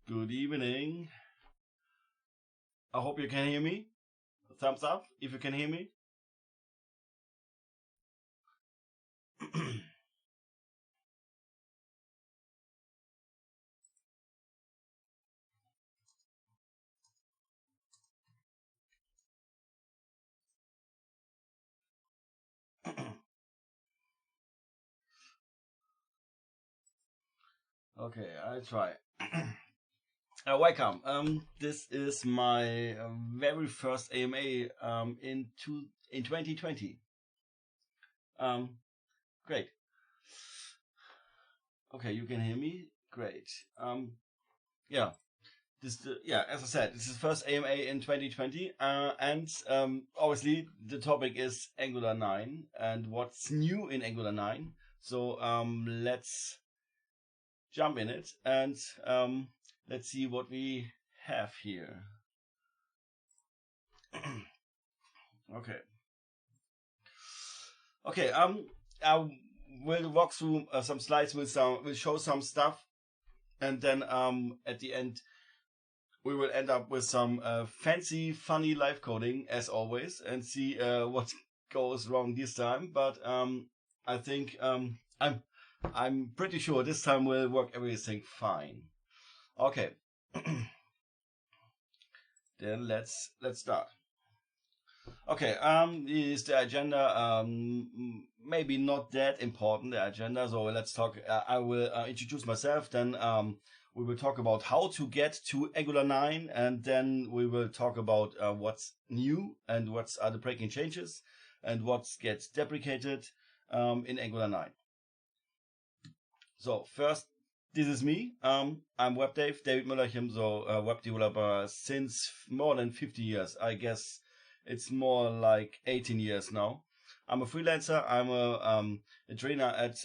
Good evening. I hope you can hear me. Thumbs up if you can hear me. Okay, I'll try. Welcome. This is my very first AMA in 2020. Great. Okay, you can hear me. Great. Yeah. As I said, this is the first AMA in 2020, and obviously the topic is Angular 9 and what's new in Angular 9. So let's jump in it and let's see what we have here. Okay. I will walk through some slides with we'll show some stuff, and then at the end we will end up with some fancy, funny live coding as always, and see what goes wrong this time. But I think I'm pretty sure this time will work everything fine. Okay. Then let's start. Okay, is the agenda maybe not that important, the agenda, so let's talk. I will introduce myself, then we will talk about how to get to Angular 9, and then we will talk about what's new and what are the breaking changes and what gets deprecated in Angular 9. So first, this is me. I'm WebDave, David Müllerchen, so web developer since more than 50 years. I guess it's more like 18 years now. I'm a freelancer. I'm a trainer at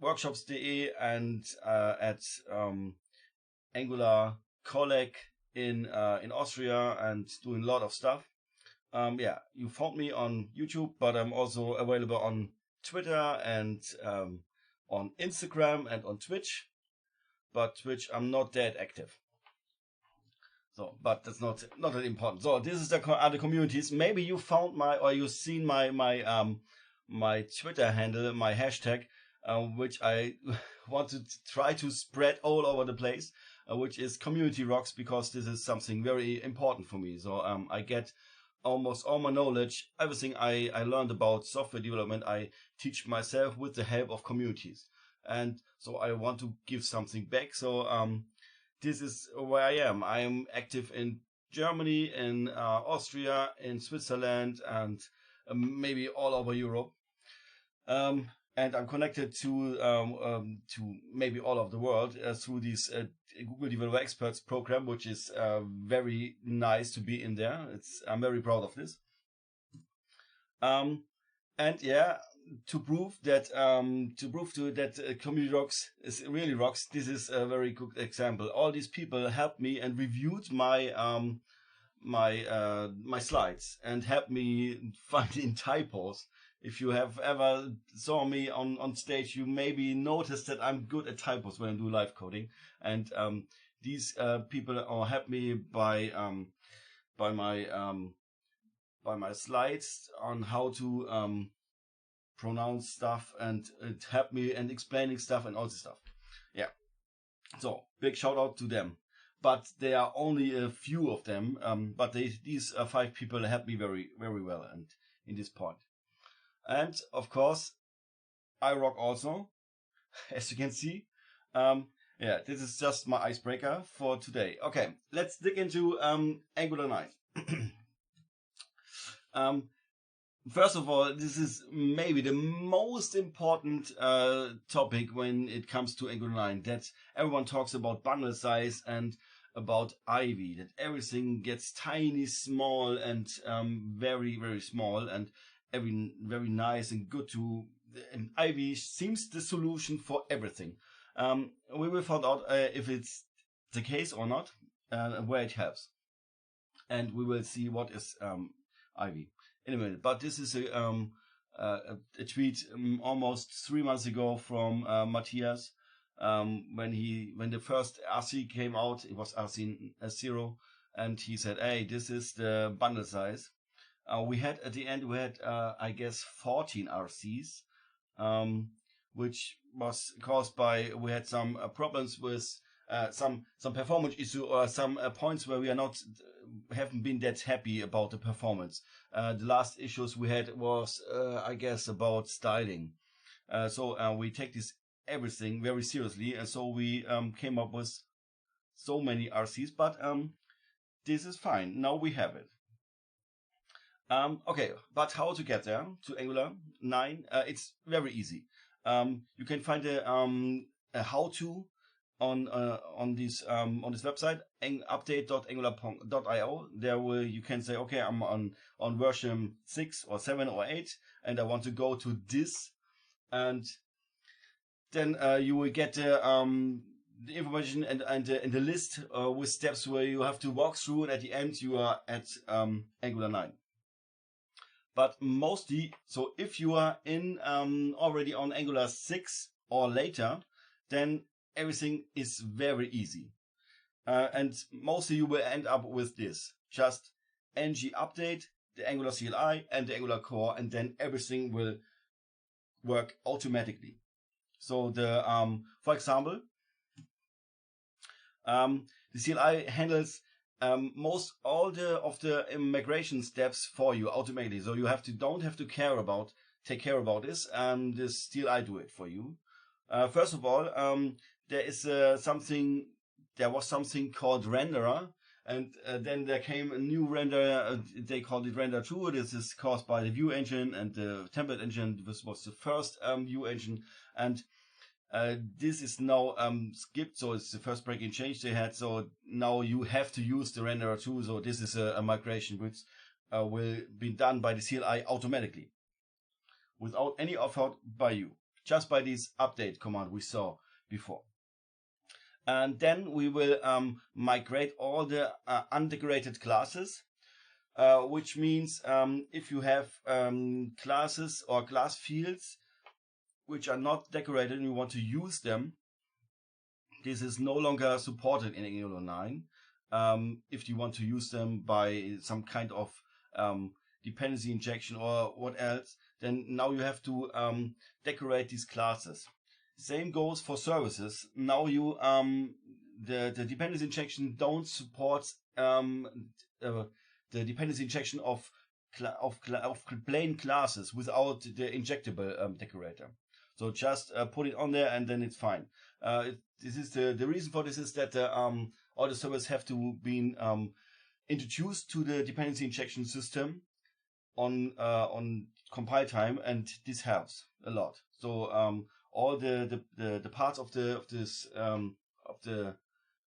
workshops.de and at Angular Colleg in Austria, and doing a lot of stuff. Yeah, you found me on YouTube, but I'm also available on Twitter and on Instagram and on Twitch. But Twitch, I'm not that active. So, but that's not that important. So this is the other communities. Maybe you found or you've seen my Twitter handle, my hashtag, which I want to try to spread all over the place, which is Community Rocks, because this is something very important for me. So I get almost all my knowledge, everything I learned about software development, I teach myself with the help of communities, and so I want to give something back. So this is where I am. I am active in Germany, in Austria, in Switzerland, and maybe all over Europe. And I'm connected to maybe all of the world through this Google Developer Experts program, which is very nice to be in there. I'm very proud of this. And yeah, to prove that Community Rocks is really rocks, this is a very good example. All these people helped me and reviewed my my slides and helped me finding typos. If you have ever saw me on stage, you maybe noticed that I'm good at typos when I do live coding, and these people help me by my slides on how to pronounce stuff, and it helped me and explaining stuff and all this stuff. Yeah, so big shout out to them. But there are only a few of them. But these 5 people helped me very, very well, and in this point. And of course, I rock also, as you can see. Yeah, this is just my icebreaker for today. Okay, let's dig into Angular 9. First of all, this is maybe the most important topic when it comes to Angular 9, that everyone talks about bundle size and about Ivy, that everything gets tiny, small, and very, very small, and very nice and good to. And Ivy seems the solution for everything. We will find out if it's the case or not, where it helps, and we will see what is Ivy in a minute. But this is a tweet almost 3 months ago from Matthias, when the first RC came out, it was RC 0, and he said, "Hey, this is the bundle size." We had at the end I guess 14 RCs, which was caused by we had some problems with some performance issue or some points where we haven't been that happy about the performance. The last issues we had was I guess about styling. So we take this everything very seriously, and so we came up with so many RCs, but this is fine. Now we have it. Okay, but how to get there to Angular 9? It's very easy. You can find a how-to on this website, update.angular.io. There you can say, okay, I'm on version 6 or 7 or 8, and I want to go to this, and then you will get the information and the list with steps where you have to walk through, and at the end you are at Angular 9. But mostly, so if you are in already on Angular 6 or later, then everything is very easy. And mostly you will end up with this. Just ng update, the Angular CLI and the Angular core, and then everything will work automatically. So the for example, the CLI handles most all of the migration steps for you automatically. So you don't have to take care about this, and this CLI do it for you. First of all, there was something called renderer, and then there came a new renderer. They called it render 2. This is caused by the ViewEngine and the template engine. This was the first ViewEngine, and this is now skipped, so it's the first breaking change they had. So now you have to use the renderer 2. So this is a migration which will be done by the CLI automatically, without any effort by you, just by this update command we saw before. And then we will migrate all the undecorated classes, which means if you have classes or class fields which are not decorated and you want to use them, this is no longer supported in Angular 9. If you want to use them by some kind of dependency injection or what else, then now you have to decorate these classes. Same goes for services. Now you the dependency injection don't support the dependency injection of plain classes without the injectable decorator. So just put it on there and then it's fine. This is the reason for this is that all the servers have to be introduced to the dependency injection system on compile time, and this helps a lot. So all the parts of the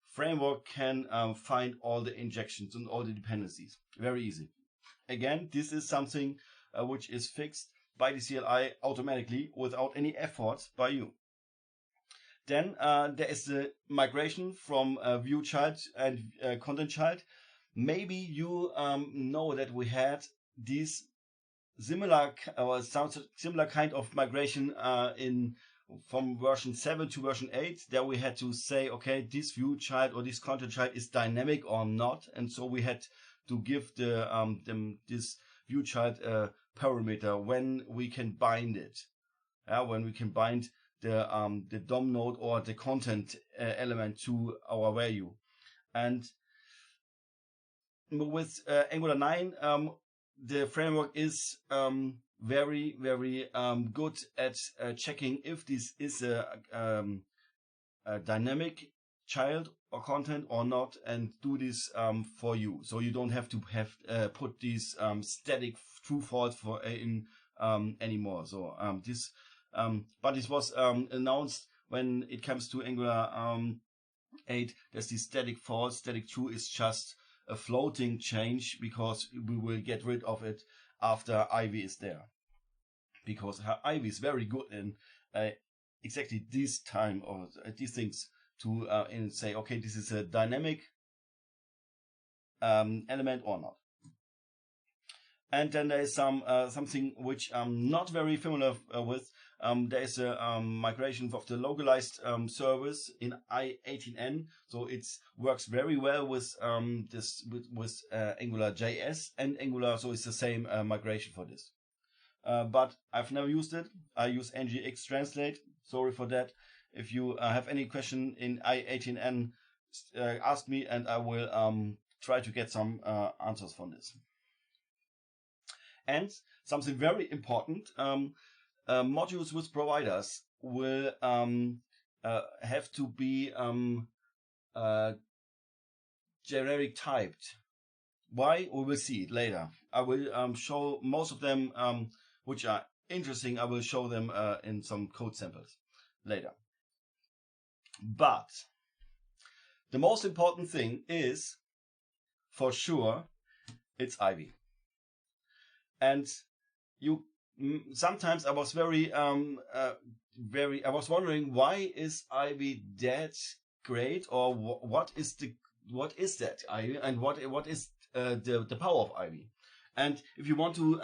framework can find all the injections and all the dependencies very easy. Again, this is something which is fixed by the CLI automatically without any effort by you. Then there is the migration from view child and content child. Maybe you know that we had these similar kind of migration from version 7 to version 8. There we had to say, okay, this view child or this content child is dynamic or not, and so we had to give this view child parameter when we can bind it. When we can bind the DOM node or the content element to our value. And with Angular 9, the framework is very, very good at checking if this is a dynamic child or content or not, and do this for you. So you don't have to put these static true false for in anymore. So but this was announced when it comes to Angular 8. There's this static false, static true is just a floating change, because we will get rid of it after Ivy is there, because Ivy is very good in exactly this time or these things to say, okay, this is a dynamic element or not. And then there is something which I'm not very familiar with. there is a migration of the localized service in i18n, so it works very well with Angular JS and Angular, so it's the same migration for this. But I've never used it. I use ngX translate. Sorry for that. If you have any question in i18n, ask me and I will try to get some answers from this. And something very important, modules with providers will have to be generic typed. Why? We will see it later. I will show most of them which are interesting. I will show them in some code samples later. But the most important thing is, for sure, it's Ivy. And sometimes I was I was wondering, why is Ivy that great, or what is that Ivy, and what is the power of Ivy? And if you want to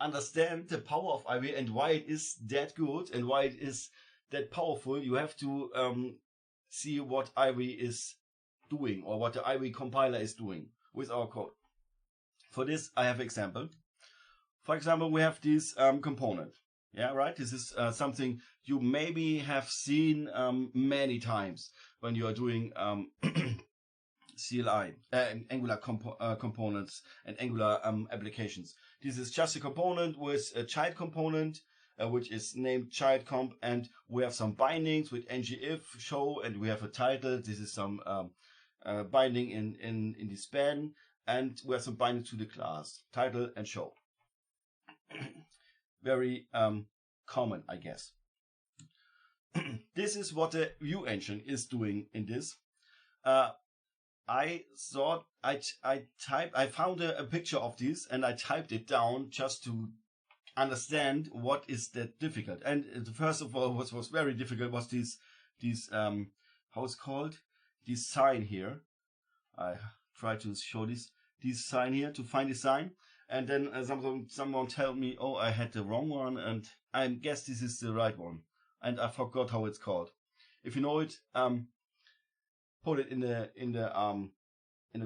understand the power of Ivy and why it is that good and why it is that powerful, you have to see what Ivy is doing, or what the Ivy compiler is doing with our code. For this, I have an example. For example, we have this component. Yeah, right? This is something you maybe have seen many times when you are doing CLI, Angular components and Angular applications. This is just a component with a child component, which is named child comp, and we have some bindings with ngIf show, and we have a title. This is some binding in the span, and we have some binding to the class title and show. Very common, I guess. This is what the ViewEngine is doing in this. I thought I found a picture of this and I typed it down just to understand what is that difficult. And first of all, what was very difficult was this how it's called, this sign here. I try to show this sign here, to find the sign. And then someone told me, oh, I had the wrong one, and I guess this is the right one. And I forgot how it's called. If you know it, put it in the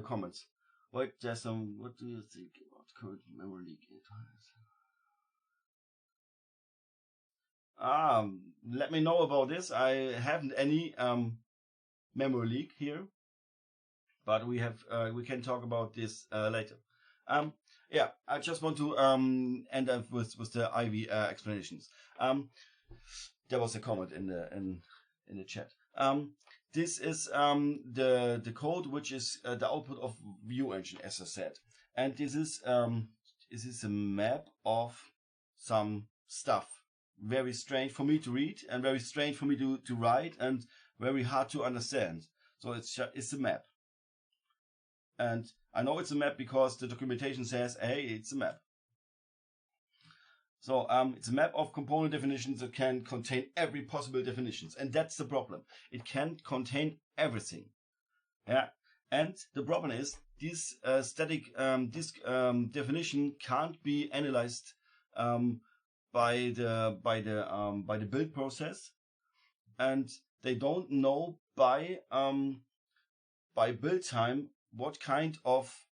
comments. Wait, just what do you think about current memory leak? Let me know about this. I haven't any memory leak here, but we can talk about this later. Yeah, I just want to end up with the Ivy explanations. There was a comment in the chat. This is the code which is the output of ViewEngine, as I said, and this is a map of some stuff. Very strange for me to read, and very strange for me to write, and very hard to understand. So it's a map. And I know it's a map because the documentation says, hey, it's a map. So it's a map of component definitions that can contain every possible definitions. And that's the problem. It can contain everything. Yeah. And the problem is this static definition can't be analyzed by the build process. And they don't know by build time what kind of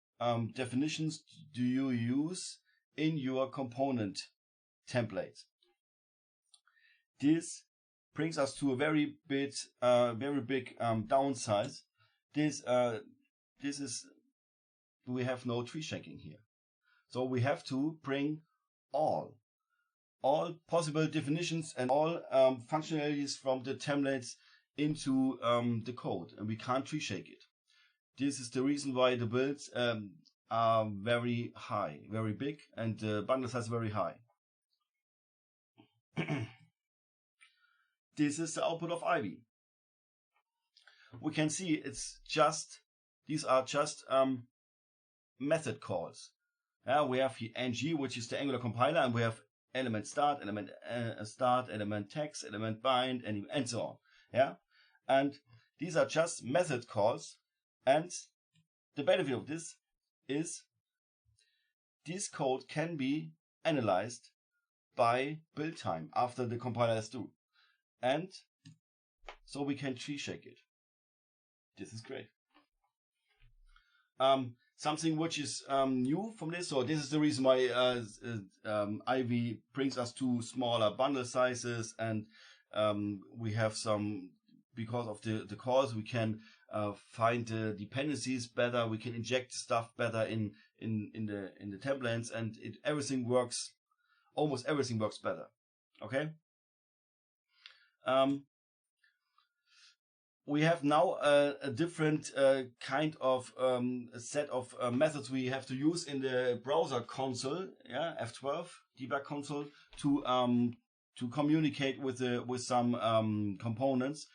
definitions do you use in your component template. This brings us to a very big downside. This is, we have no tree shaking here, so we have to bring all possible definitions and all functionalities from the templates into the code, and we can't tree shake it. This is the reason why the builds are very high, very big, and the bundle size very high. This is the output of Ivy. We can see these are just method calls. We have here ng, which is the Angular compiler, and we have element start, element text, element bind, and so on. Yeah, and these are just method calls. And the benefit of this is this code can be analyzed by build time after the compiler is through. And so we can tree shake it. This is great. Something which is new from this, so this is the reason why Ivy brings us to smaller bundle sizes, and we have some, because of the calls, we can find the dependencies better, we can inject stuff better in the templates, and everything works, almost everything works better. Okay. We have now a different kind of set of methods we have to use in the browser console, yeah, F12 debug console, to communicate with some components.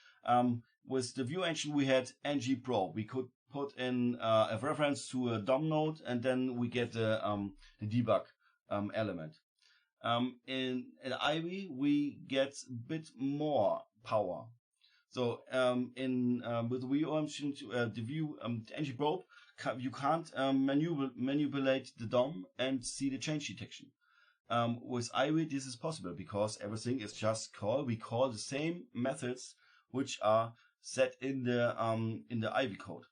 With the ViewEngine, we had ngPro. We could put in a reference to a DOM node, and then we get the debug element. In Ivy, we get a bit more power. So with ViewEngine, the ngPro, you can't manipulate the DOM and see the change detection. With Ivy, this is possible because everything is just call. We call the same methods which are set in the Ivy code.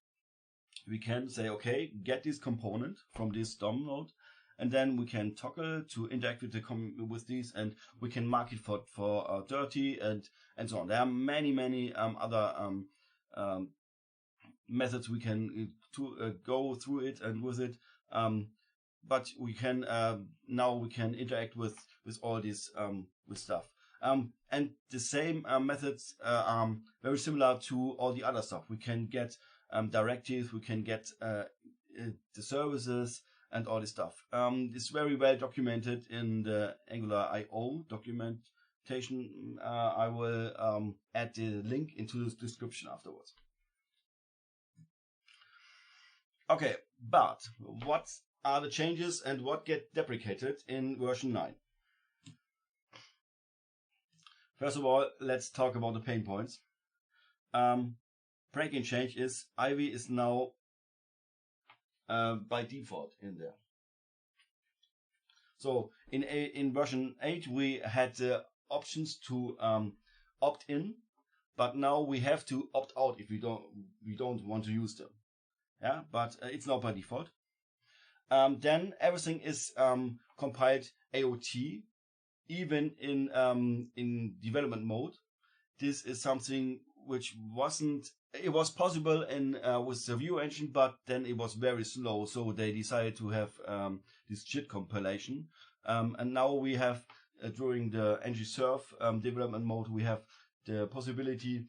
We can say, okay, get this component from this DOM node, and then we can toggle to interact with these, and we can mark it for dirty and so on. There are many other methods we can go through it and with it, but we can now we can interact with all this with stuff. And the same methods are very similar to all the other stuff. We can get directives, we can get the services, and all this stuff. It's very well documented in the Angular IO documentation. I will add the link into the description afterwards. Okay, but what are the changes and what get deprecated in version 9? First of all, let's talk about the pain points. Breaking change is Ivy is now by default in there. So in version 8 we had the options to opt in, but now we have to opt out if we don't want to use them. Yeah, but it's not by default. Then everything is compiled AOT, even in development mode. This is something which wasn't. It was possible with the ViewEngine, but then it was very slow, so they decided to have this JIT compilation. And now we have, during the ngServe development mode, we have the possibility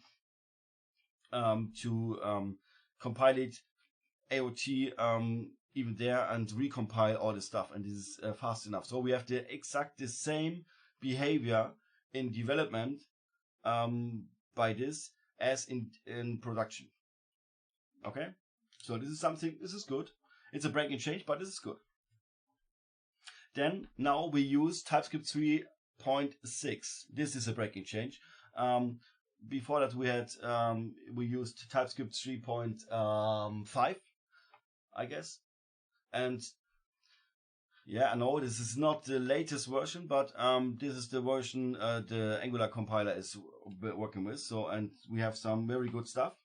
to compile it AOT even there and recompile all the stuff, and this is fast enough. So we have the exact the same behavior in development by this as in production. Okay, so this is something, this is good. It's a breaking change, but this is good. Then now we use TypeScript 3.6. This is a breaking change. Before that we had we used TypeScript 3.5, I guess. And yeah, I know this is not the latest version, but this is the version the Angular compiler is working with. So, and we have some very good stuff.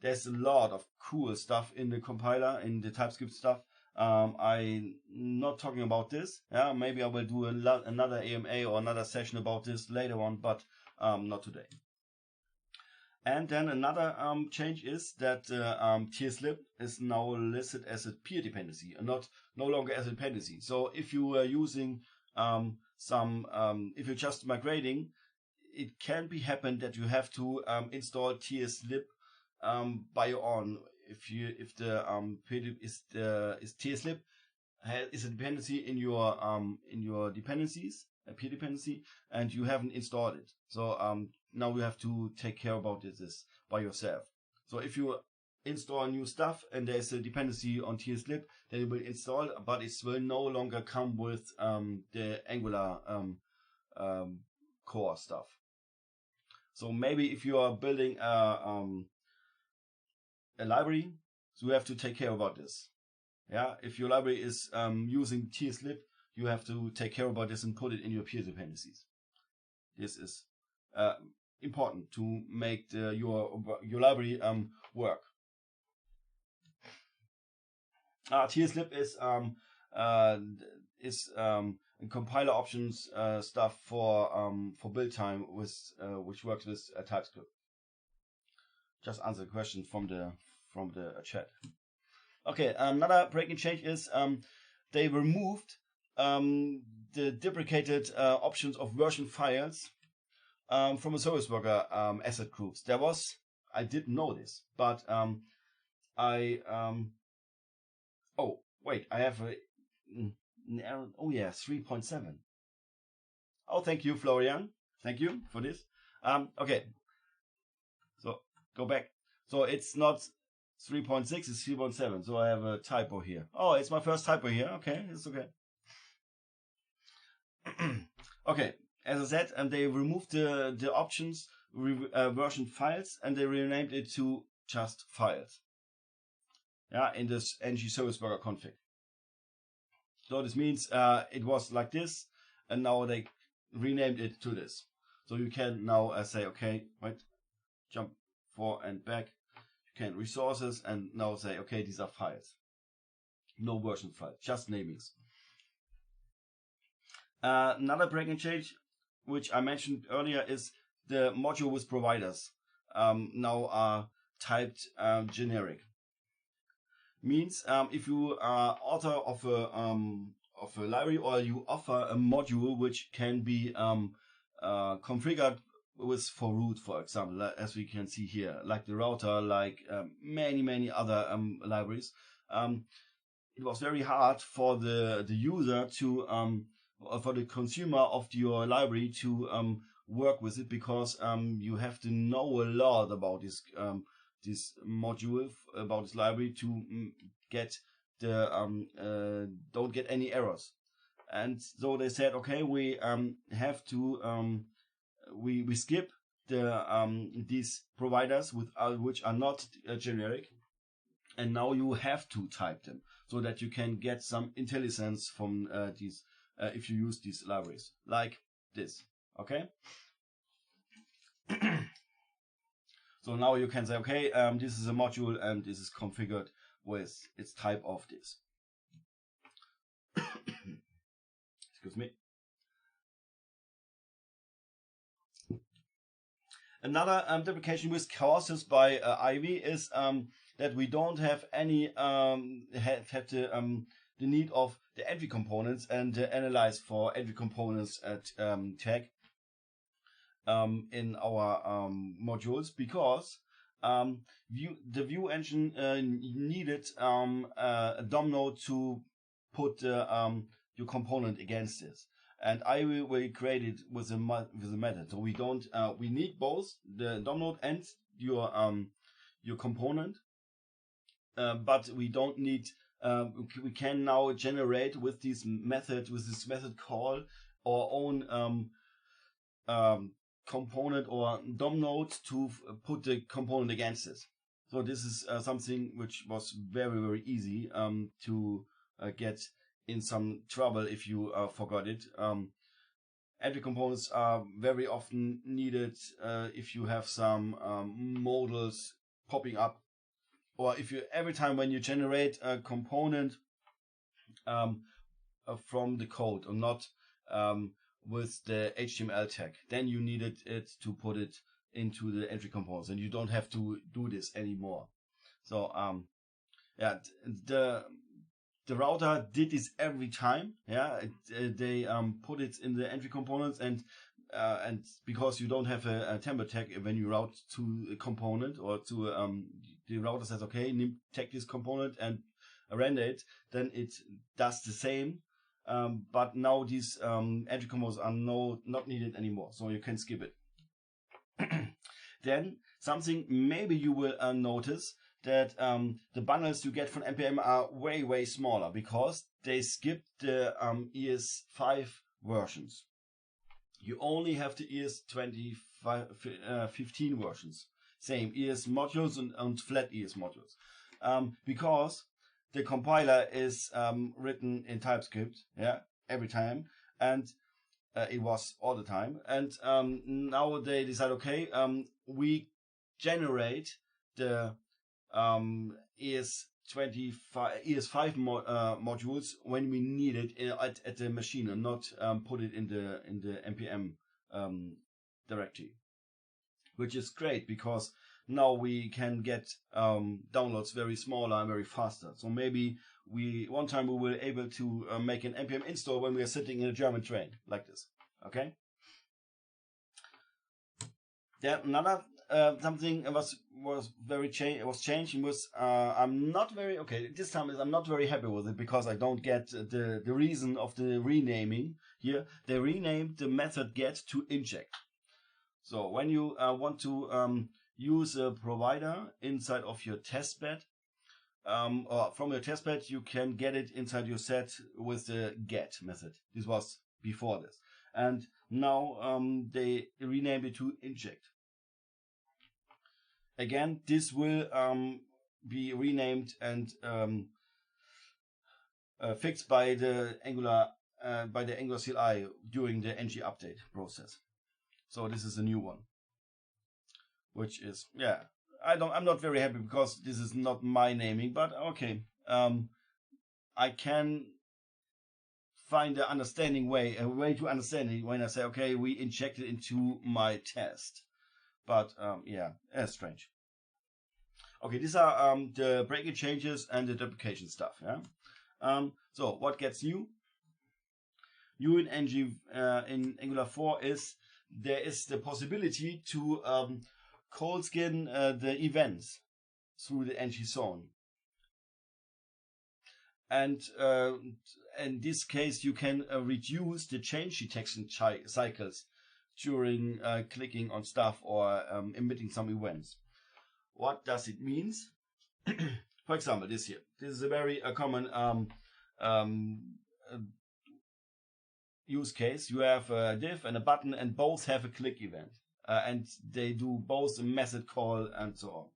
There's a lot of cool stuff in the compiler, in the TypeScript stuff. I'm not talking about this. Yeah, maybe I will do another AMA or another session about this later on, but not today. And then another change is that TSLib is now listed as a peer dependency and no longer as a dependency. So if you are using if you're just migrating, it can be happen that you have to install TSLib by your own. If the TSLib is a dependency in your dependencies, a peer dependency, and you haven't installed it. So now you have to take care about this by yourself. So if you install new stuff and there's a dependency on TSLib, then it will install, but it will no longer come with the Angular core stuff. So maybe if you are building a library, so you have to take care about this. Yeah, if your library is using TSLib, you have to take care about this and put it in your peer dependencies. This is important to make your library work. TSLib is compiler options stuff for build time which works with TypeScript. Just answer the question from the chat. Okay, another breaking change is they removed the deprecated options of version files from a service worker asset groups. I didn't know this, but oh wait, I have a 3.7. Oh, thank you, Florian. Thank you for this. Okay, so go back. So it's not 3.6, it's 3.7. So I have a typo here. Oh, it's my first typo here. Okay, it's okay. Okay, as I said, and they removed the options version files and they renamed it to just files. Yeah, in this ng service worker config. So this means it was like this, and now they renamed it to this. So you can now say, okay, wait, jump forward and back. You can resources and now say, okay, these are files. No version file, just namings. Another breaking change, which I mentioned earlier, is the module with providers now are typed generic. Means if you are author of a library, or you offer a module which can be configured with for root, for example, as we can see here, like the router, like many other libraries. It was very hard for the user to for the consumer of your library to work with it, because you have to know a lot about this module, about this library, to get the don't get any errors. And so they said, okay, we have to we skip the these providers which are not generic, and now you have to type them so that you can get some intelligence from these if you use these libraries like this. Okay. So now you can say, okay, this is a module and this is configured with its type of this. Excuse me. Another deprecation which causes by Ivy is that we don't have any the need of the entry components and analyze for entry components at tag in our modules, because the ViewEngine needed a DOM node to put your component against this, and I will create it with a method. So we don't we need both the DOM node and your component, but we don't need we can now generate with this method call our own component or DOM node to put the component against it. So this is something which was very easy to get in some trouble if you forgot it. Entry components are very often needed if you have some models popping up, or if you every time when you generate a component from the code, or not with the HTML tag, then you needed it to put it into the entry components, and you don't have to do this anymore. So yeah, the router did this every time. Yeah, they put it in the entry components, and because you don't have a template tag when you route to a component, or to the router says, okay, take this component and render it, then it does the same. But now these entry components are not needed anymore, so you can skip it. Then something maybe you will notice that the bundles you get from NPM are way smaller, because they skipped the ES5 versions. You only have the ES 15 versions. Same ES modules and flat ES modules, because the compiler is written in TypeScript, yeah, every time, and it was all the time. And now they decide, okay, we generate the ES5 modules when we need it at the machine, and not put it in the npm directory, which is great because now we can get downloads very smaller and very faster. So maybe one time we were able to make an npm install when we are sitting in a German train like this. Okay. Then another something was changing was I'm not very okay. This time I'm not very happy with it because I don't get the reason of the renaming here. They renamed the method get to inject. So when you want to use a provider inside of your testbed, or from your testbed, you can get it inside your set with the get method. This was before this, and now they renamed it to inject. Again, this will be renamed and fixed by the Angular CLI during the ng update process. So this is a new one, which is, yeah, I'm not very happy because this is not my naming, but okay, I can find a way to understand it when I say, okay, we inject it into my test. But yeah, it's strange. Okay, these are the breaking changes and the deprecation stuff. Yeah. So what gets new? New in in Angular 4 is there is the possibility to coalescing the events through the ngZone. And in this case, you can reduce the change detection cycles during clicking on stuff or emitting some events. What does it mean? For example, this here. This is a very common use case. You have a div and a button, and both have a click event, and they do both a method call and so on.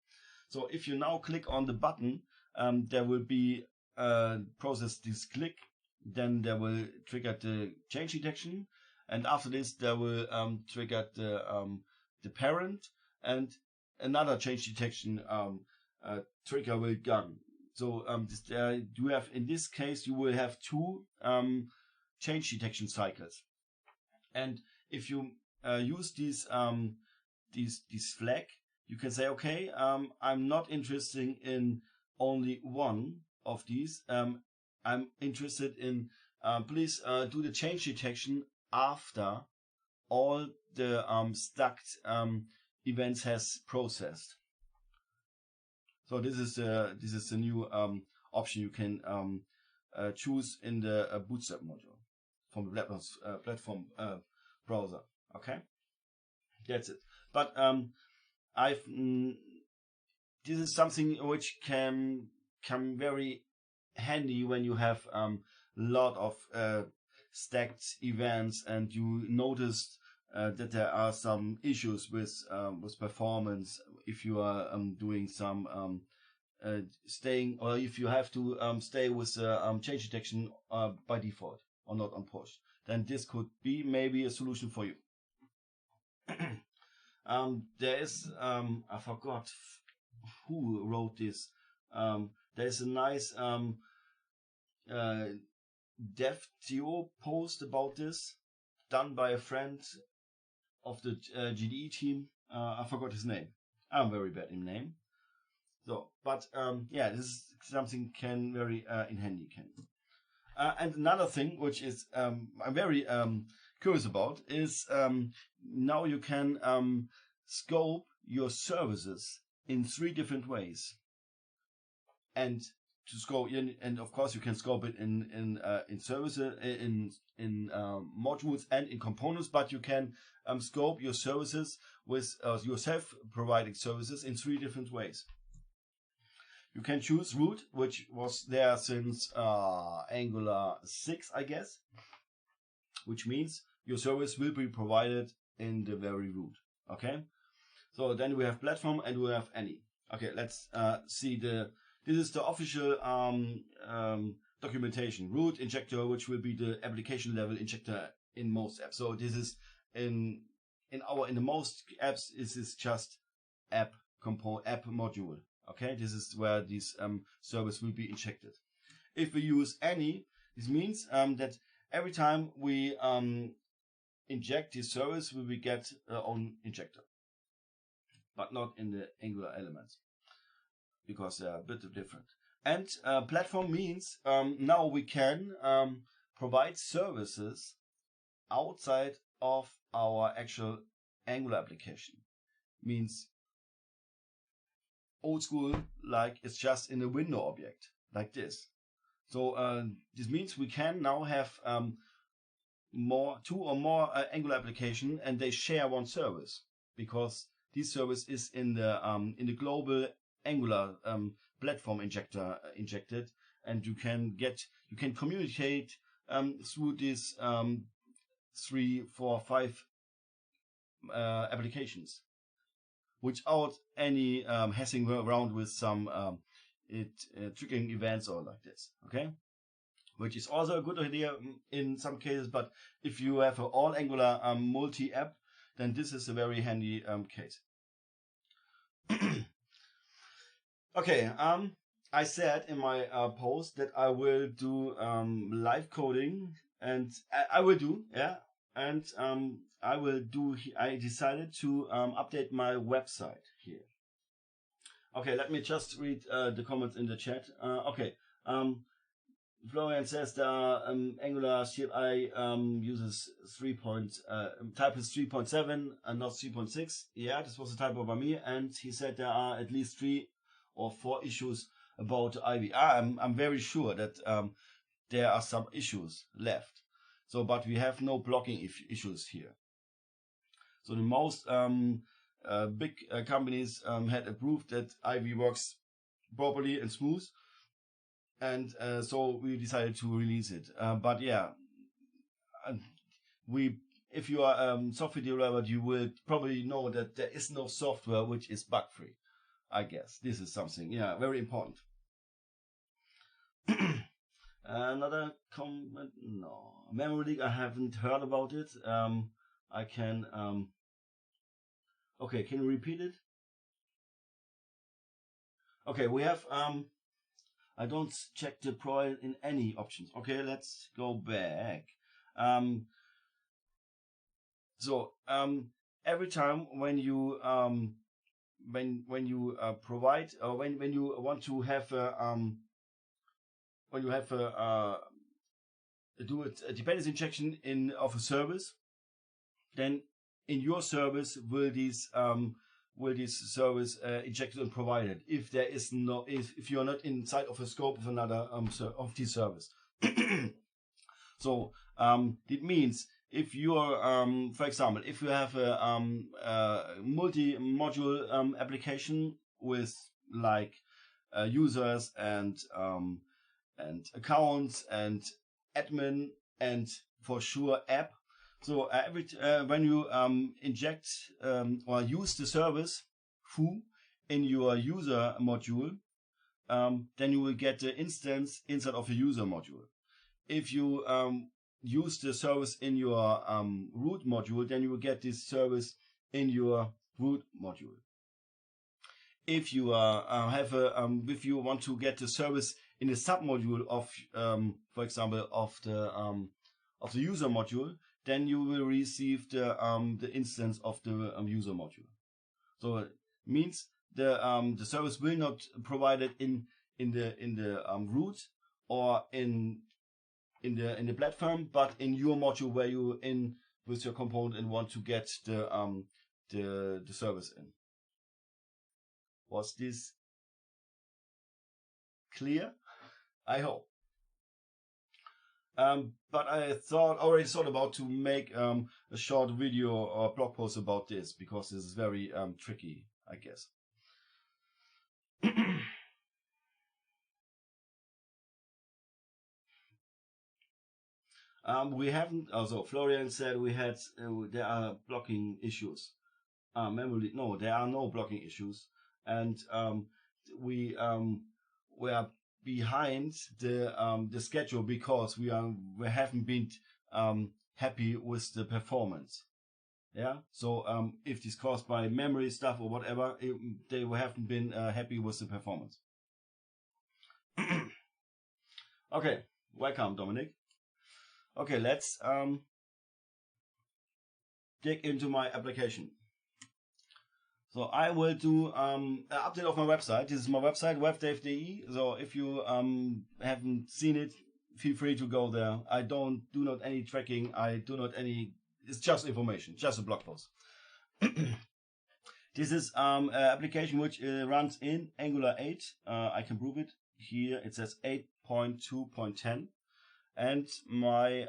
So if you now click on the button, there will be process this click, then there will trigger the change detection, and after this there will trigger the parent, and another change detection trigger will gun. So you have, in this case, you will have two change detection cycles, and if you use these flag, you can say, okay, I'm not interested in only one of these. I'm interested in please do the change detection after all the stacked events has processed. So this is a new option you can choose in the Bootstrap module from the platform browser. Okay, that's it. But this is something which can come very handy when you have a lot of stacked events and you noticed that there are some issues with performance if you are doing some staying, or if you have to stay with change detection by default or not on push, then this could be maybe a solution for you. There is I forgot who wrote this. There's a nice DevTO post about this done by a friend of the GDE team. I forgot his name. I'm very bad in name. So, but yeah, this is something can very in handy can. And another thing which is I'm very curious about is now you can scope your services in 3 different ways. And to scope, and of course you can scope it in services, in modules and in components, but you can scope your services with yourself providing services in 3 different ways. You can choose root, which was there since Angular 6, I guess, which means your service will be provided in the very root. Okay, so then we have platform and we have any. Okay, let's see this is the official documentation, root injector, which will be the application level injector in most apps. So this is in the most apps, this is just app module. Okay, this is where this service will be injected. If we use any, this means that every time we inject this service, we will get our own injector, but not in the Angular elements, because they are a bit different. And platform means now we can provide services outside of our actual Angular application. Means old school, like it's just in a window object, like this. So this means we can now have two or more Angular application, and they share one service, because this service is in the global Angular platform injector injected, and you can communicate through this 3, 4, 5 applications without any messing around with some triggering events or like this. Okay, which is also a good idea in some cases, but if you have an all Angular multi-app, then this is a very handy case. Okay, I said in my post that I will do live coding, and I will do, yeah, and I decided to update my website here. Okay, let me just read the comments in the chat. Okay, Florian says the Angular CLI uses type is 3.7 and not 3.6. Yeah, this was a typo by me, and he said there are at least 3 or 4 issues about Ivy. I'm very sure that there are some issues left. So, but we have no blocking issues here. So the most big companies had approved that Ivy works properly and smooth, and so we decided to release it. But yeah, if you are a software developer, you will probably know that there is no software which is bug-free. I guess this is something, yeah, very important. Another comment, no. Memory leak, I haven't heard about it. I can, okay, can you repeat it? Okay, we have, I don't check the profile in any options. Okay, let's go back. Every time when you when you provide, or when you want to have do a dependency injection of a service, then in your service will this service injected and provided if there is no if you are not inside of a scope of another of this service. So it means if you are for example, if you have a multi-module application with like users and accounts and admin and for sure app. So when you inject or use the service foo in your user module, then you will get the instance inside of the user module. If you use the service in your root module, then you will get this service in your root module. If you if you want to get the service in the submodule of, for example, of the user module, then you will receive the instance of the user module. So it means the service will not provide it in the root or in the platform, but in your module where you in with your component and want to get the service in. Was this clear? I hope. But I already thought about to make a short video or blog post about this, because this is very tricky, I guess. We haven't. Also, Florian said we had. There are blocking issues. Memory. No, there are no blocking issues, and we are behind the schedule because we haven't been happy with the performance. Yeah, so if it's caused by memory stuff or whatever, they haven't been happy with the performance. Okay, welcome, Dominic. Okay, let's dig into my application. So I will do an update of my website. This is my website, webdave.de. So if you haven't seen it, feel free to go there. I do not any tracking. I do not any. It's just information, just a blog post. This is an application which runs in Angular 8. I can prove it here. It says 8.2.10, and my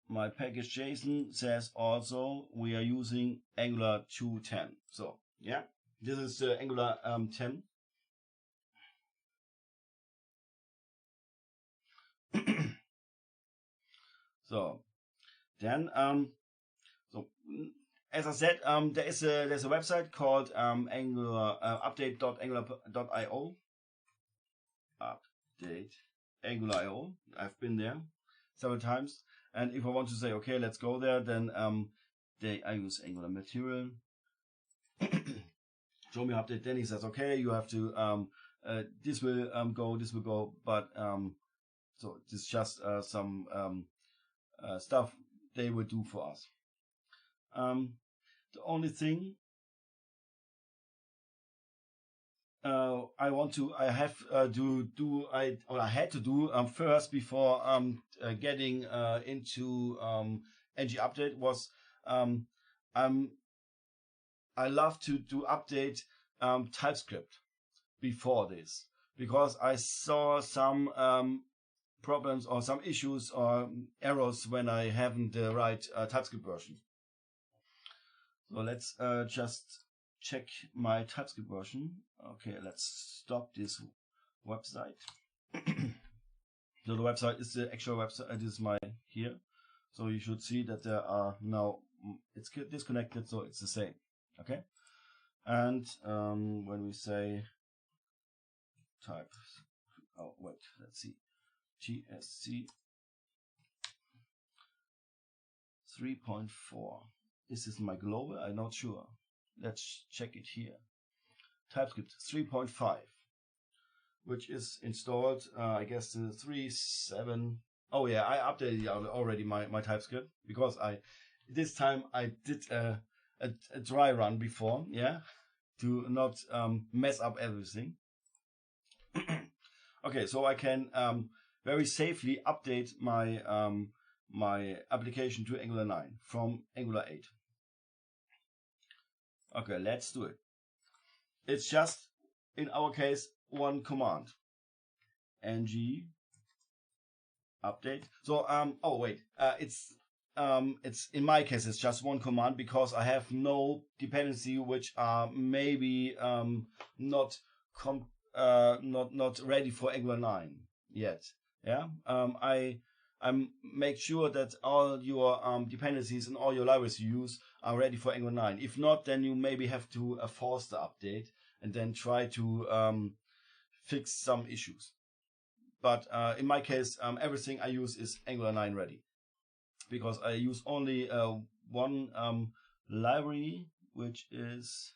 my package JSON says also we are using Angular 2.10. So yeah, this is Angular 10. So then so as I said, there's a website called Angular update.angular.io. Update Angular.io. I've been there several times. And if I want to say, okay, let's go there, then I use Angular material. Show me update. Then he says, okay, you have to this will go, but so this is just some stuff they will do for us. The only thing I had to do first before getting into ngUpdate was I love to do update TypeScript before this, because I saw some problems or some issues or errors when I haven't the right TypeScript version. So let's just check my TypeScript version. Okay, let's stop this website. So the website is the actual website. It is my here. So you should see that there are now, it's disconnected, so it's the same. Okay. And when we say type, oh wait, let's see, GSC 3.4. Is this my global? I'm not sure. Let's check it here. TypeScript 3.5, which is installed, I guess the 3.7. Oh yeah, I updated already my TypeScript, because this time I did a dry run before, yeah, to not mess up everything. Okay, so I can very safely update my my application to Angular 9 from Angular 8. Okay, let's do it. It's just, in our case, one command. ngUpdate. So oh wait, it's in my case it's just one command, because I have no dependency which are maybe not ready for Angular 9 yet. Yeah, I make sure that all your dependencies and all your libraries you use are ready for Angular 9. If not, then you maybe have to force the update and then try to fix some issues. But in my case, everything I use is Angular 9 ready, because I use only one library, which is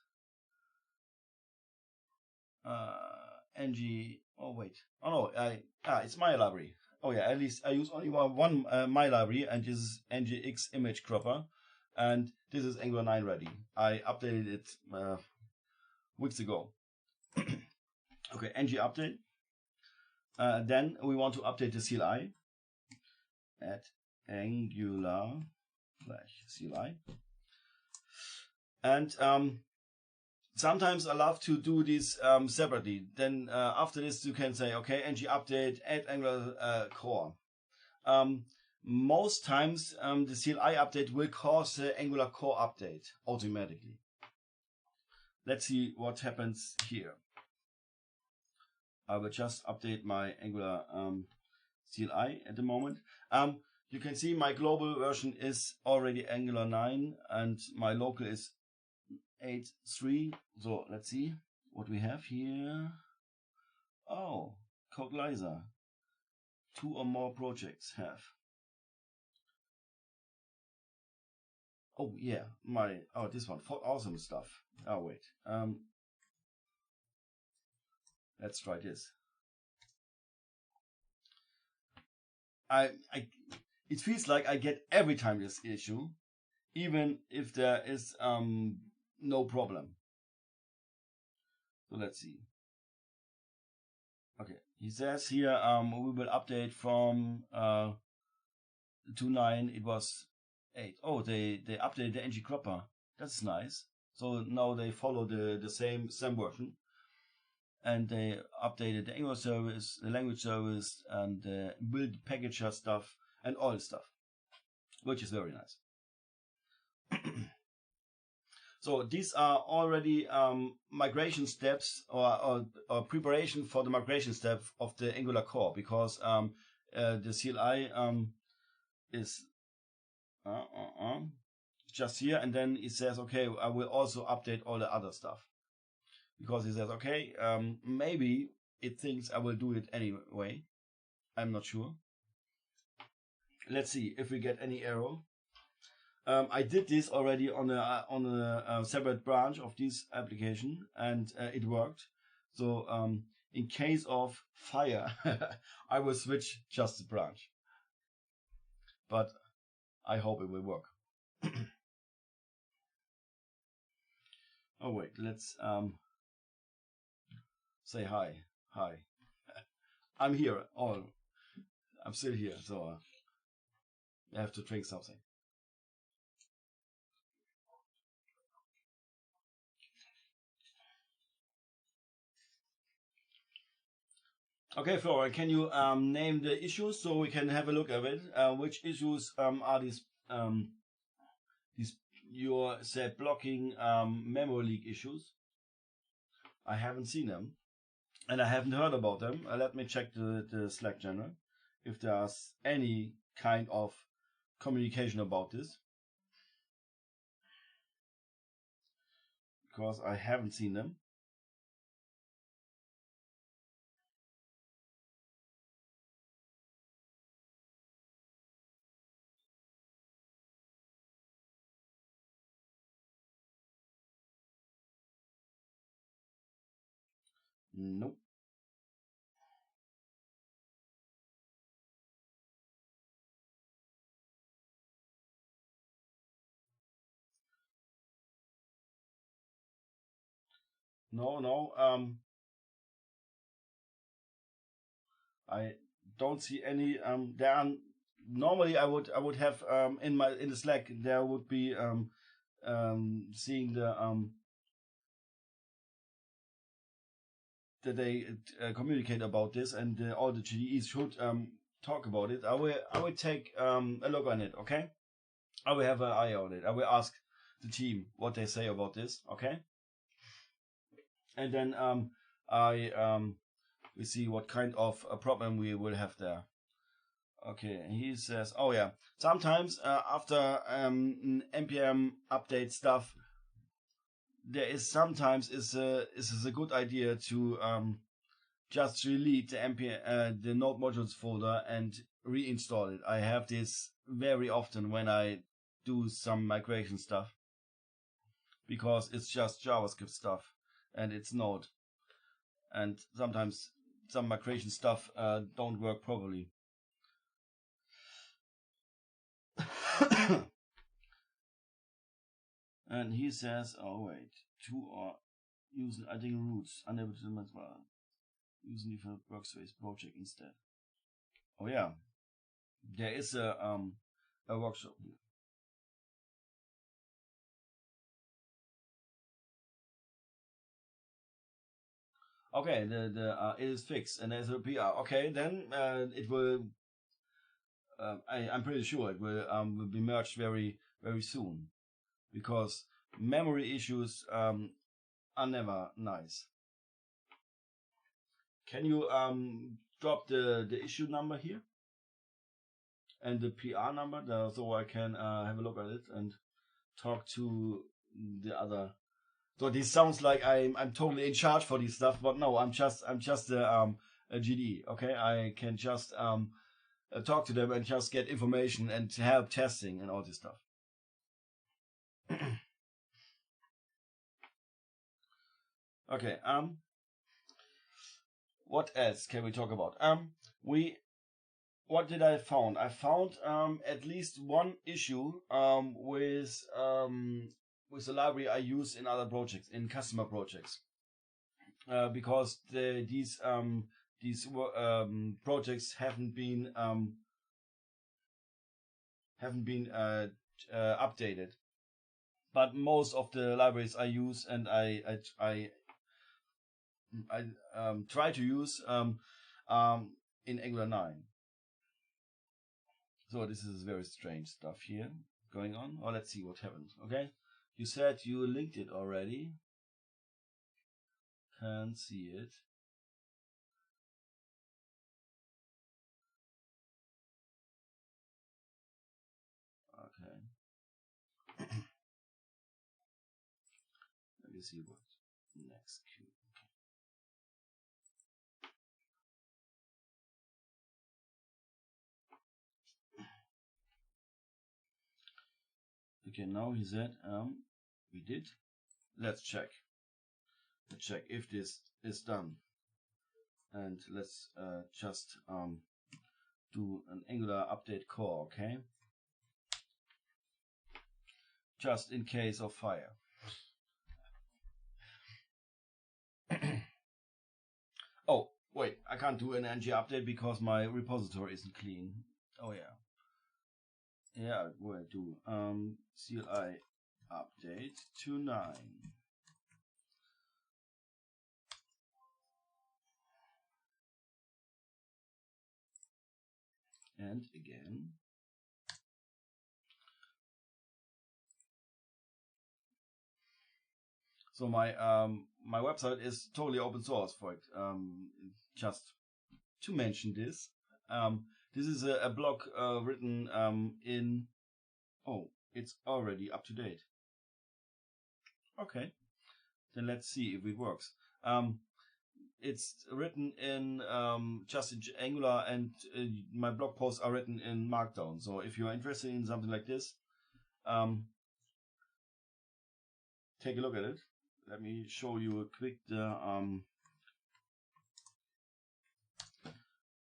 ng. Oh wait, oh no, it's my library. Oh yeah, at least I use only one my library, and this is ngX image cropper, and this is Angular 9 ready. I updated it weeks ago. Okay, ngUpdate. Then we want to update the CLI at Angular /CLI, and sometimes I love to do this separately. Then after this, you can say, okay, ngUpdate add Angular core. Most times the CLI update will cause the Angular core update automatically. Let's see what happens here. I will just update my Angular CLI at the moment. You can see my global version is already Angular 9 and my local is 8.3. So let's see. what we have here. Oh, CodeLiza. 2 or more projects have. Oh yeah, this one for awesome stuff. Oh wait, let's try this. It feels like I get every time this issue, even if there is no problem. So let's see. Okay, he says here we will update from 2.9. It was 8. Oh, they updated the ngCropper. That's nice. So now they follow the same version, and they updated the English service, the language service, and the build packager stuff and all this stuff, which is very nice. So these are already migration steps or preparation for the migration step of the Angular core, because the CLI is just here, and then it says, okay, I will also update all the other stuff, because it says, okay, maybe it thinks I will do it anyway. I'm not sure. Let's see if we get any error. I did this already on a separate branch of this application, and it worked. So in case of fire, I will switch just the branch. But I hope it will work. Oh wait, let's say hi. Hi. I'm here. I'm still here, so I have to drink something. Okay, Florian, can you name the issues so we can have a look at it? Which issues are these you said blocking memory leak issues? I haven't seen them, and I haven't heard about them. Let me check the Slack channel if there's any kind of communication about this, because I haven't seen them. Nope. No. I don't see any. There are normally I would have in the Slack there would be seeing the that they communicate about this, and all the GDEs should talk about it. I will take a look on it. Okay, I will have an eye on it. I will ask the team what they say about this. Okay, and then we see what kind of a problem we will have there. Okay, he says, oh yeah, sometimes after npm update stuff, there is sometimes is a good idea to just delete the npm the node modules folder and reinstall it. I have this very often when I do some migration stuff, because it's just JavaScript stuff and it's Node, and sometimes some migration stuff don't work properly. And he says, oh wait, 2 are using adding roots, unable to as well, using the workspace project instead. Oh yeah, there is a workshop. Okay, the it is fixed and there's a PR. Okay, then it will. I'm pretty sure it will be merged very soon, because memory issues are never nice. Can you drop the issue number here and the PR number so I can have a look at it and talk to the other So this sounds like I'm totally in charge for this stuff, but no, I'm just a GD. Okay, I can just talk to them and just get information and help testing and all this stuff. Okay. What else can we talk about? What did I found? I found at least one issue with the library I use in other projects, in customer projects, because these projects haven't been updated. But most of the libraries I use and I try to use in Angular 9. So this is very strange stuff here going on. Oh, let's see what happens. Okay, you said you linked it already. Can't see it. Okay. Let me see what next. Okay, now he said we did. Let's check. Let's check if this is done. And let's just do an Angular update core, okay? Just in case of fire. Oh, wait, I can't do an ng update because my repository isn't clean. Oh yeah. Yeah, I will do CLI update to 9. And again. So my my website is totally open source for it. Just to mention this. This is a blog written in. Oh, it's already up to date. Okay, then let's see if it works. It's written in just in Angular, and my blog posts are written in Markdown. So if you are interested in something like this, take a look at it. Let me show you a quick.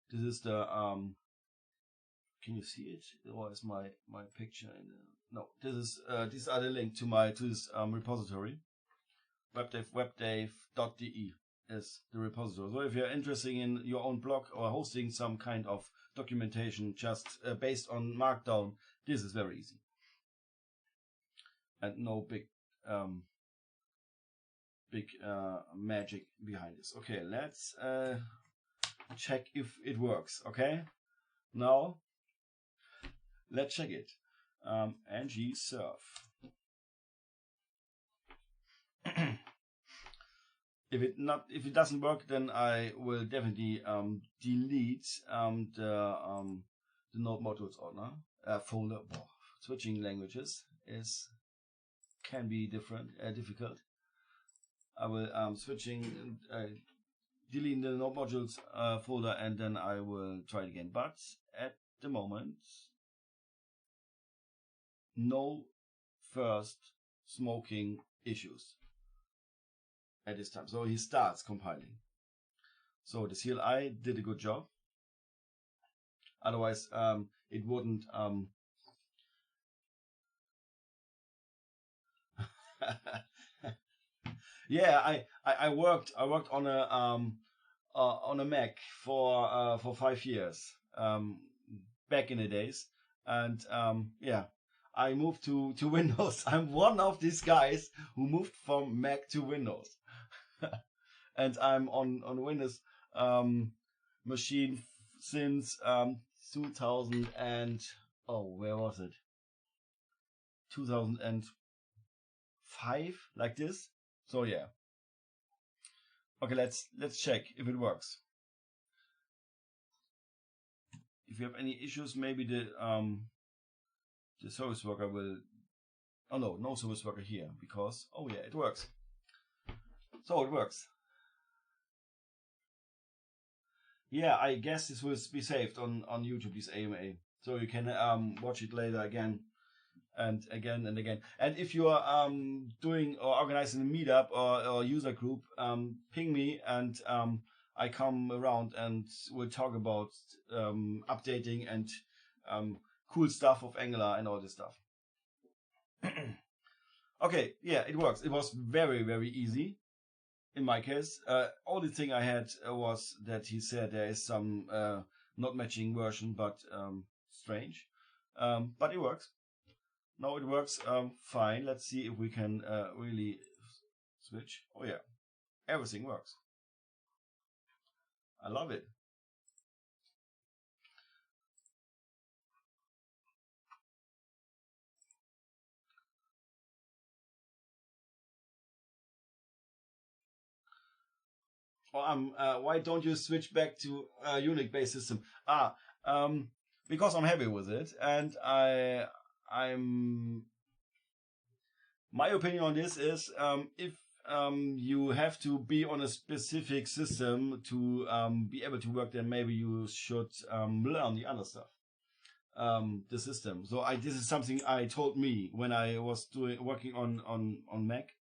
This is the Can you see it? Or is my picture in the... No, this is these are the link to this repository. webdev.de is the repository. So if you're interested in your own blog or hosting some kind of documentation just based on Markdown, this is very easy. And no big magic behind this. Okay, let's check if it works. Okay, now let's check it. ngServe. If it doesn't work, then I will definitely delete the node modules ordner folder. Switching languages can be difficult. I will deleting the node modules folder, and then I will try it again. But at the moment, no first smoking issues at this time. So he starts compiling. So the CLI did a good job. Otherwise, it wouldn't. Yeah, I worked on a Mac for 5 years back in the days, and yeah, I moved to Windows. I'm one of these guys who moved from Mac to Windows, and I'm on Windows machine since 2000 and where was it? 2005, like this. So yeah. Okay, let's check if it works. If you have any issues, maybe the service worker will. Oh no service worker here, because oh yeah, it works. So it works. Yeah, I guess this will be saved on YouTube, this AMA. So you can watch it later again and again and again. And if you are doing or organizing a meetup or user group, ping me and I come around and we'll talk about updating and cool stuff of Angular and all this stuff. Okay, yeah, it works. It was very, very easy. In my case, only thing I had was that he said there is some not matching version, but strange. But it works. No, it works fine. Let's see if we can really switch. Oh yeah, everything works. I love it. Why don't you switch back to a Unix-based system? Because I'm happy with it, and I'm. My opinion on this is if you have to be on a specific system to be able to work, then maybe you should learn the other stuff, the system. So this is something I told me when I was working on Mac.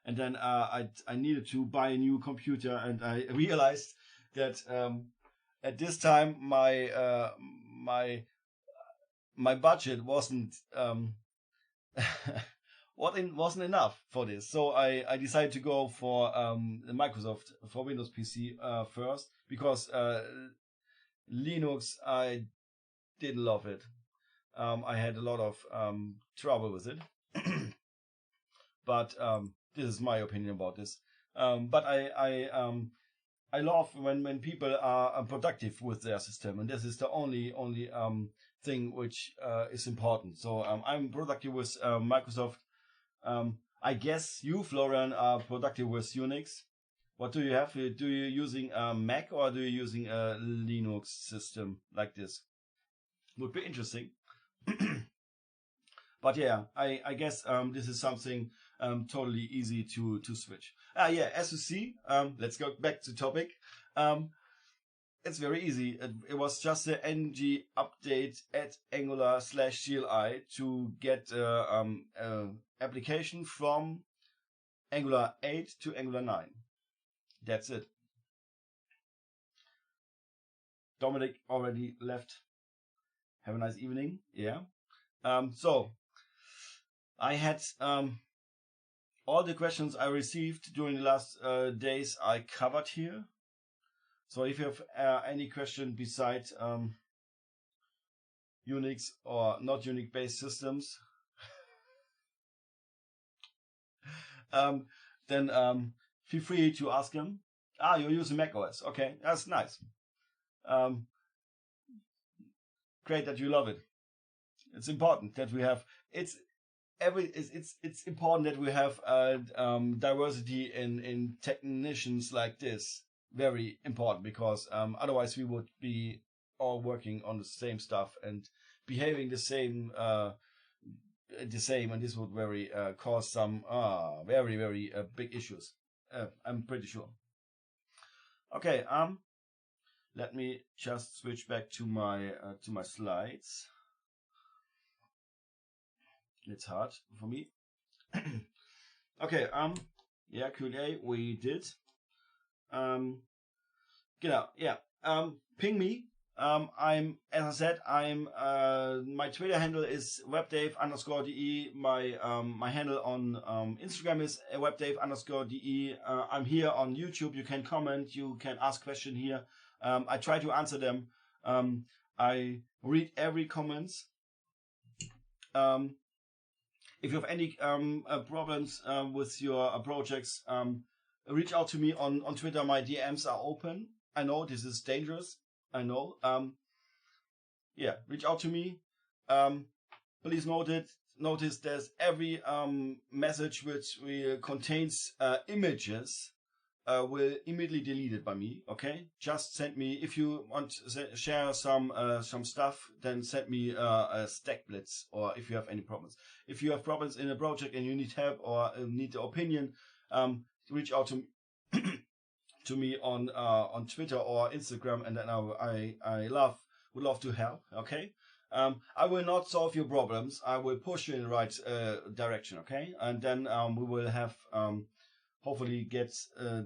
And then I needed to buy a new computer, and I realized that at this time my budget wasn't wasn't enough for this. So I decided to go for Microsoft for Windows PC first, because Linux I didn't love it. I had a lot of trouble with it. But this is my opinion about this. But I love when people are productive with their system, and this is the only thing which is important. So I'm productive with Microsoft. I guess you, Florian, are productive with Unix. What do you have? Do you using a Mac or do you using a Linux system like this? Would be interesting. But yeah, I guess this is something totally easy to switch. Yeah, as you see, let's go back to topic. It's very easy. It was just the ng update at Angular/CLI to get application from Angular 8 to Angular 9. That's it. Dominic already left. Have a nice evening. Yeah. So I had all the questions I received during the last days I covered here. So if you have any question besides Unix or not Unix based systems, then feel free to ask them. You're using Mac OS. Okay, that's nice. Great that you love it. It's important that we have it's important that we have diversity in technicians like this. Very important, because otherwise we would be all working on the same stuff and behaving the same, and this would very cause some very big issues. I'm pretty sure. Okay, let me just switch back to my slides. It's hard for me. Okay, yeah, Q&A we did. Yeah. Ping me. I'm, as I said, my Twitter handle is webdave_de. My handle on Instagram is webdave_de. I'm here on YouTube. You can comment. You can ask questions here. I try to answer them. I read every comments. If you have any problems with your projects, reach out to me on Twitter. My DMs are open. I know this is dangerous. I know. Yeah, reach out to me. Please notice there's every message which contains images will immediately deleted by me. Okay, just send me, if you want to share some stuff, then send me a stack blitz, or if you have any problems. If you have problems in a project and you need help or need the opinion, reach out to to me on Twitter or Instagram, and then I would love to help. Okay. I will not solve your problems. I will push you in the right direction. Okay, and then we will have hopefully get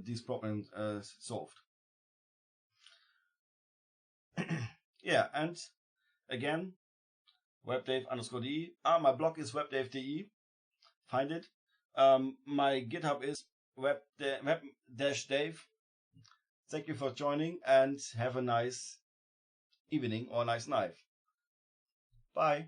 these problems solved. Yeah, and again, webdave_de. My blog is webdave.de. Find it. My GitHub is web-dave. Thank you for joining, and have a nice evening or nice night. Bye.